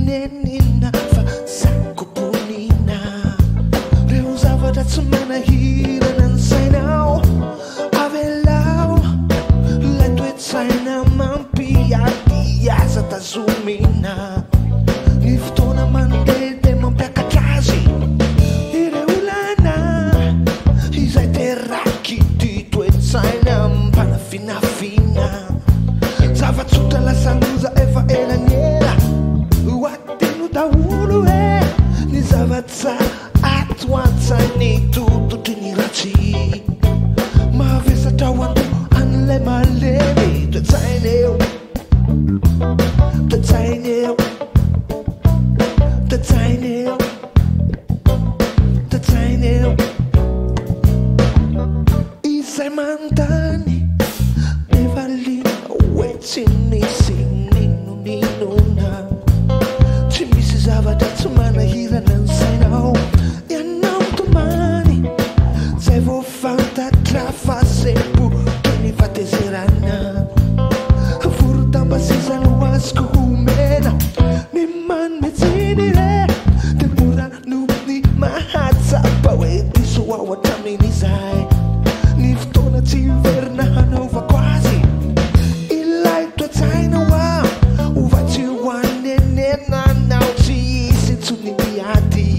nenina fa sakoponina reo zavatra manahirana ny sainao avelao ilay toe-tsaina mampiadiaza tazomina ny fotoana mandeha dia mampiakatra azy ireo olana izay teraky ty toe-tsaina mpanafinafina zavatsotra lasanoza efa elaniela hoateno daholo e ny zavatsa ato an-tsainy tototry ny ratsy mavesatra ho ando an'ilay malemy toe-tsaineo toe-tsaineo toe-tsaineo toe-tsaineo izay mantany nevalina hoe tsy nisy ninoninona tsy misy zavatra tsy manahirana ny sainao ianao tomany zay vo fantatra fa sempo ny fatezerana vorotambasizana ho azoko homena ny manmetsiny re de mora nony mahatsapa hoe diso ao hatramin'izay ny fotoana tsy verina hanaovako azy ilay toe-tsaina ho vatsy ho anenenanao tsy isy tsony miady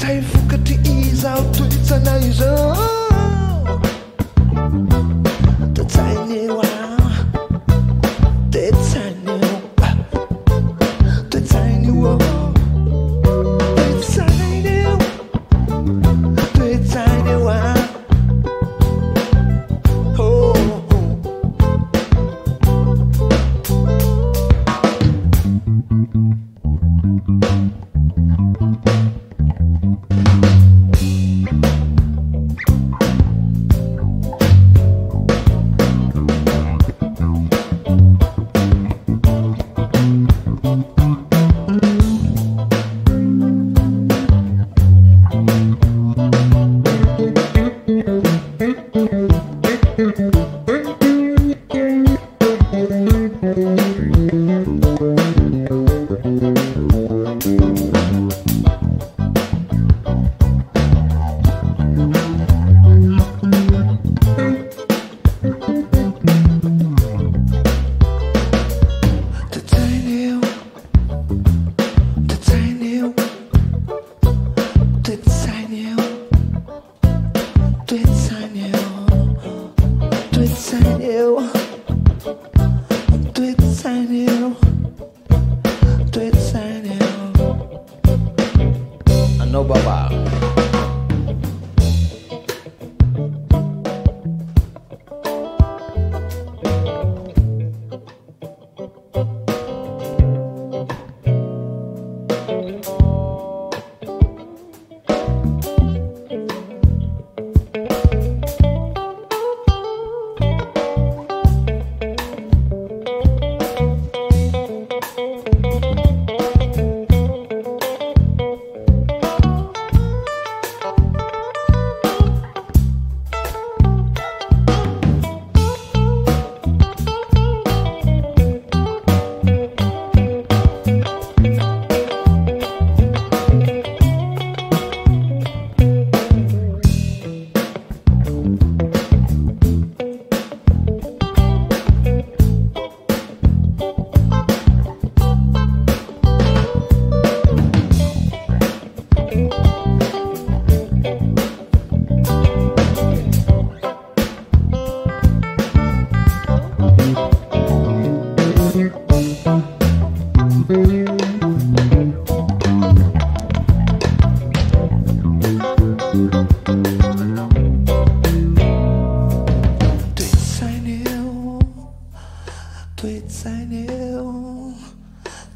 zay vokatry izao toe-tsaina izao toe-tsaineo toe-tsaineo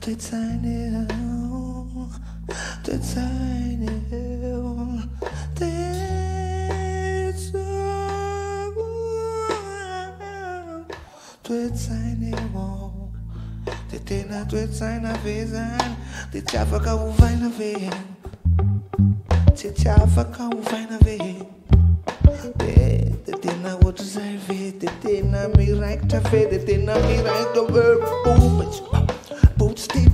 toe-tsaineo toe-tsaineo toe-tsaineo Toe-tsaina vezany de tsy afaka ovaina ve tsy afaka ovaina ve de tena ohatry zay ve de tena miraikitra ve de tena miraikitra ve boots deep